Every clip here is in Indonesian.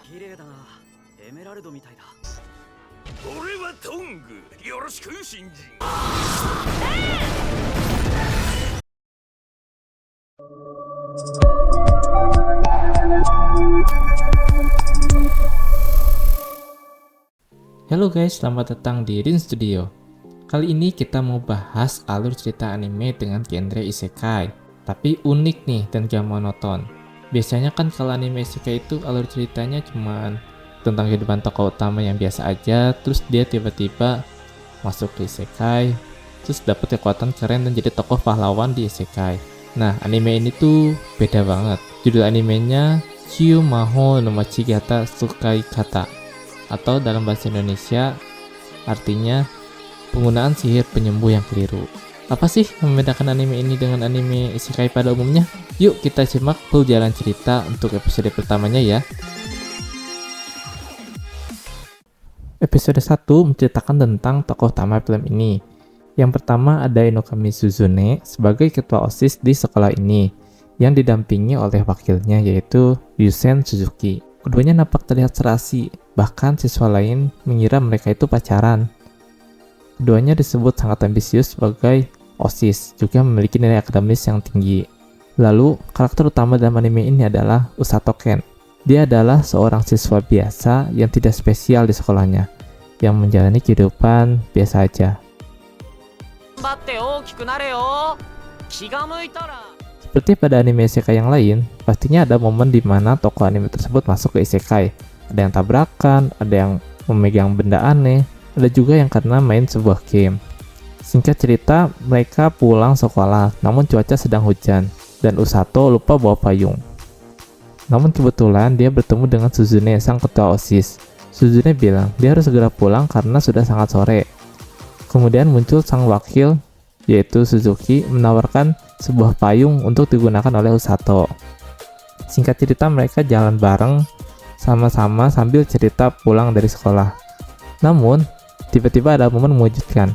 綺麗だな。エメラルドみたいだ。俺はトング。よろしく新人。Halo guys, selamat datang di Rin Studio. Kali ini kita mau bahas alur cerita anime dengan genre isekai. Tapi unik nih dan gak monoton. Biasanya kan kalau anime isekai itu alur ceritanya cuman tentang kehidupan tokoh utama yang biasa aja, terus dia tiba-tiba masuk ke isekai, terus dapet kekuatan keren dan jadi tokoh pahlawan di isekai. Nah, anime ini tuh beda banget. Judul animenya Kyou Mahou no Machigata Tsukai Kata, atau dalam bahasa Indonesia artinya penggunaan sihir penyembuh yang keliru. Apa sih yang membedakan anime ini dengan anime isekai pada umumnya? Yuk kita simak full jalan cerita untuk episode pertamanya ya. Episode 1 menceritakan tentang tokoh utama film ini. Yang pertama ada Inokami Suzune sebagai ketua OSIS di sekolah ini, yang didampingi oleh wakilnya yaitu Yusen Suzuki. Keduanya nampak terlihat serasi, bahkan siswa lain mengira mereka itu pacaran. Keduanya disebut sangat ambisius sebagai OSIS, juga memiliki nilai akademis yang tinggi. Lalu, karakter utama dalam anime ini adalah Usato Ken. Dia adalah seorang siswa biasa yang tidak spesial di sekolahnya, yang menjalani kehidupan biasa aja. Seperti pada anime isekai yang lain, pastinya ada momen di mana tokoh anime tersebut masuk ke isekai. Ada yang tabrakan, ada yang memegang benda aneh, ada juga yang karena main sebuah game. Singkat cerita, mereka pulang sekolah, namun cuaca sedang hujan, dan Usato lupa bawa payung. Namun kebetulan dia bertemu dengan Suzune, sang ketua OSIS. Suzune bilang dia harus segera pulang karena sudah sangat sore. Kemudian muncul sang wakil, yaitu Suzuki, menawarkan sebuah payung untuk digunakan oleh Usato. Singkat cerita, mereka jalan bareng sama-sama sambil cerita pulang dari sekolah. Namun, tiba-tiba ada momen mengejutkan,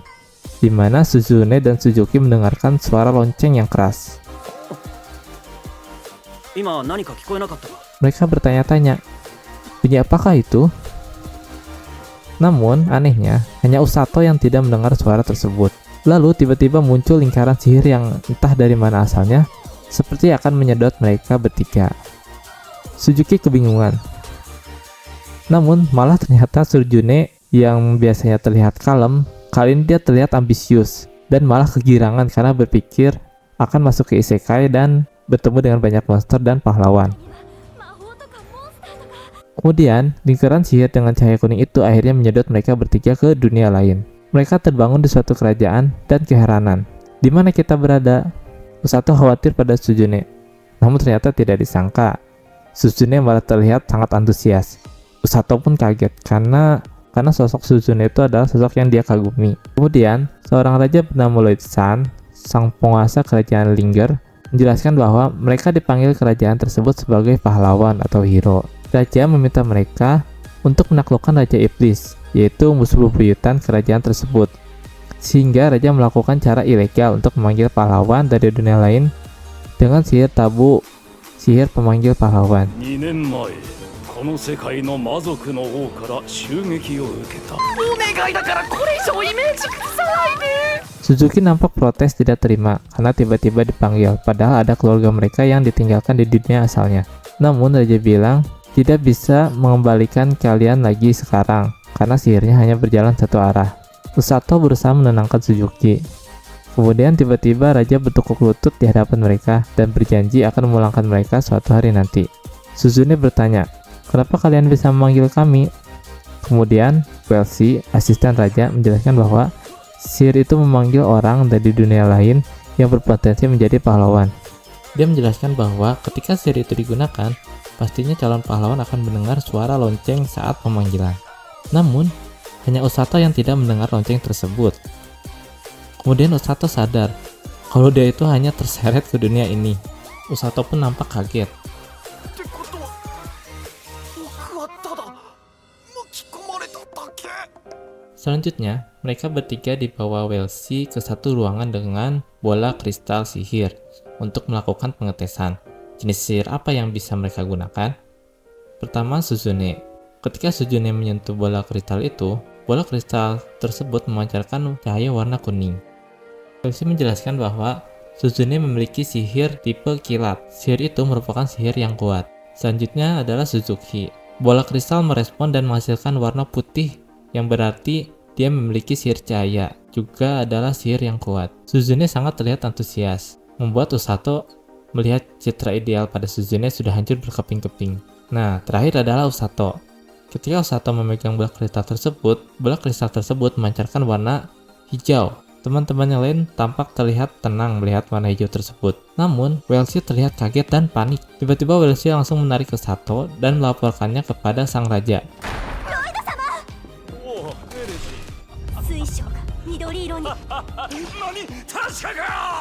di mana Suzune dan Suzuki mendengarkan suara lonceng yang keras. Mereka bertanya-tanya, bunyi apakah itu? Namun, anehnya, hanya Usato yang tidak mendengar suara tersebut. Lalu tiba-tiba muncul lingkaran sihir yang entah dari mana asalnya, seperti akan menyedot mereka bertiga. Suzuki kebingungan. Namun, malah ternyata Suzune yang biasanya terlihat kalem, kali ini dia terlihat ambisius dan malah kegirangan karena berpikir akan masuk ke isekai dan bertemu dengan banyak monster dan pahlawan. Kemudian, lingkaran sihir dengan cahaya kuning itu akhirnya menyedot mereka bertiga ke dunia lain. Mereka terbangun di suatu kerajaan dan keheranan. Di mana kita berada? Usato khawatir pada Suzune. Namun ternyata tidak disangka, Suzune malah terlihat sangat antusias. Usato pun kaget karena sosok Suzune itu adalah sosok yang dia kagumi. Kemudian, seorang raja bernama Lloyd-san, sang penguasa kerajaan Linger, menjelaskan bahwa mereka dipanggil kerajaan tersebut sebagai pahlawan atau hero. Raja meminta mereka untuk menaklukkan Raja Iblis, yaitu musuh bebuyutan kerajaan tersebut. Sehingga raja melakukan cara ilegal untuk memanggil pahlawan dari dunia lain dengan sihir tabu, sihir pemanggil pahlawan. Suzuki nampak protes tidak terima karena tiba-tiba dipanggil, padahal ada keluarga mereka yang ditinggalkan di dunia asalnya. Namun raja bilang tidak bisa mengembalikan kalian lagi sekarang karena sihirnya hanya berjalan satu arah. Usato berusaha menenangkan Suzuki. Kemudian tiba-tiba raja bertekuk lutut di hadapan mereka dan berjanji akan memulangkan mereka suatu hari nanti. Suzune bertanya, kenapa kalian bisa memanggil kami? Kemudian, Welsi, asisten raja, menjelaskan bahwa sihir itu memanggil orang dari dunia lain yang berpotensi menjadi pahlawan. Dia menjelaskan bahwa ketika sihir itu digunakan, pastinya calon pahlawan akan mendengar suara lonceng saat pemanggilan. Namun, hanya Usato yang tidak mendengar lonceng tersebut. Kemudian Usato sadar kalau dia itu hanya terseret ke dunia ini. Usato pun nampak kaget. Selanjutnya, mereka bertiga dibawa Welsi ke satu ruangan dengan bola kristal sihir untuk melakukan pengetesan. Jenis sihir apa yang bisa mereka gunakan? Pertama, Suzune. Ketika Suzune menyentuh bola kristal itu, bola kristal tersebut memancarkan cahaya warna kuning. Velsi menjelaskan bahwa Suzune memiliki sihir tipe kilat. Sihir itu merupakan sihir yang kuat. Selanjutnya adalah Suzuki. Bola kristal merespon dan menghasilkan warna putih, yang berarti dia memiliki sihir cahaya. Juga adalah sihir yang kuat. Suzune sangat terlihat antusias, membuat Usato melihat citra ideal pada Suzune sudah hancur berkeping-keping. Nah, terakhir adalah Usato. Ketika Usato memegang bola kristal tersebut memancarkan warna hijau. Teman-teman yang lain tampak terlihat tenang melihat warna hijau tersebut. Namun, Welshi terlihat kaget dan panik. Tiba-tiba Welshi langsung menarik Usato dan melaporkannya kepada sang raja.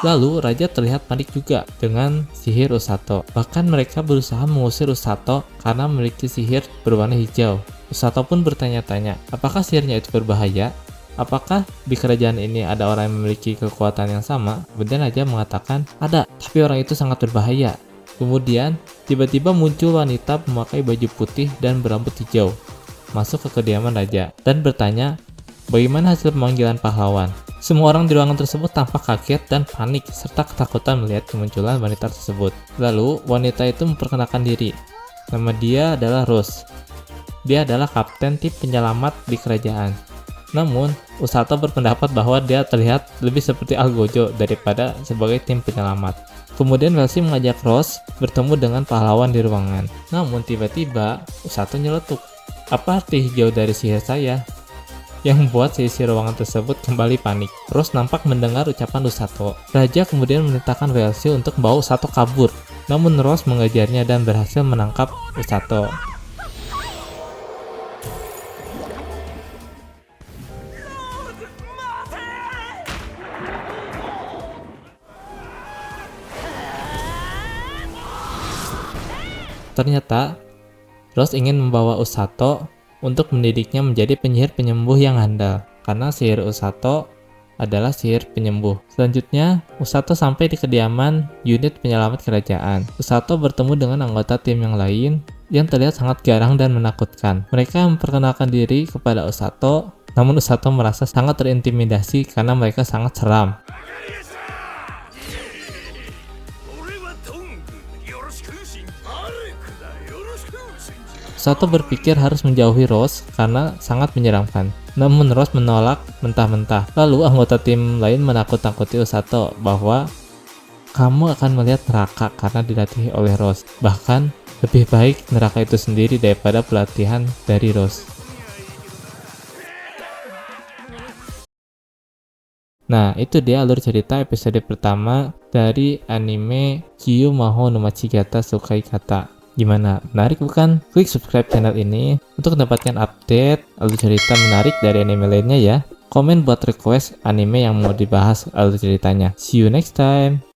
Lalu, raja terlihat panik juga dengan sihir Usato. Bahkan mereka berusaha mengusir Usato karena memiliki sihir berwarna hijau. Usato pun bertanya-tanya, apakah sihirnya itu berbahaya? Apakah di kerajaan ini ada orang yang memiliki kekuatan yang sama? Kemudian raja mengatakan, ada, tapi orang itu sangat berbahaya. Kemudian, tiba-tiba muncul wanita memakai baju putih dan berambut hijau, masuk ke kediaman raja, dan bertanya, bagaimana hasil pemanggilan pahlawan? Semua orang di ruangan tersebut tampak kaget dan panik, serta ketakutan melihat kemunculan wanita tersebut. Lalu, wanita itu memperkenalkan diri. Nama dia adalah Rose. Dia adalah kapten tim penyelamat di kerajaan. Namun, Usato berpendapat bahwa dia terlihat lebih seperti Algojo daripada sebagai tim penyelamat. Kemudian Welshi mengajak Rose bertemu dengan pahlawan di ruangan. Namun tiba-tiba, Usato nyeletuk. Apa arti hijau dari sihir saya? Yang membuat seisi ruangan tersebut kembali panik. Rose nampak mendengar ucapan Usato. Raja kemudian memerintahkan Welshi untuk membawa Usato kabur. Namun Rose mengejarnya dan berhasil menangkap Usato. Ternyata, Rose ingin membawa Usato untuk mendidiknya menjadi penyihir penyembuh yang handal, karena sihir Usato adalah sihir penyembuh. Selanjutnya, Usato sampai di kediaman unit penyelamat kerajaan. Usato bertemu dengan anggota tim yang lain yang terlihat sangat garang dan menakutkan. Mereka memperkenalkan diri kepada Usato, namun Usato merasa sangat terintimidasi karena mereka sangat seram. Usato berpikir harus menjauhi Rose karena sangat menyeramkan. Namun Rose menolak mentah-mentah. Lalu anggota tim lain menakut-nakuti Usato bahwa kamu akan melihat neraka karena dilatih oleh Rose. Bahkan lebih baik neraka itu sendiri daripada pelatihan dari Rose. Nah, itu dia alur cerita episode pertama dari anime Kiyu Maho no Machigata Sukai Kata. Gimana? Menarik bukan? Klik subscribe channel ini untuk mendapatkan update alur cerita menarik dari anime lainnya ya. Komen buat request anime yang mau dibahas alur ceritanya. See you next time!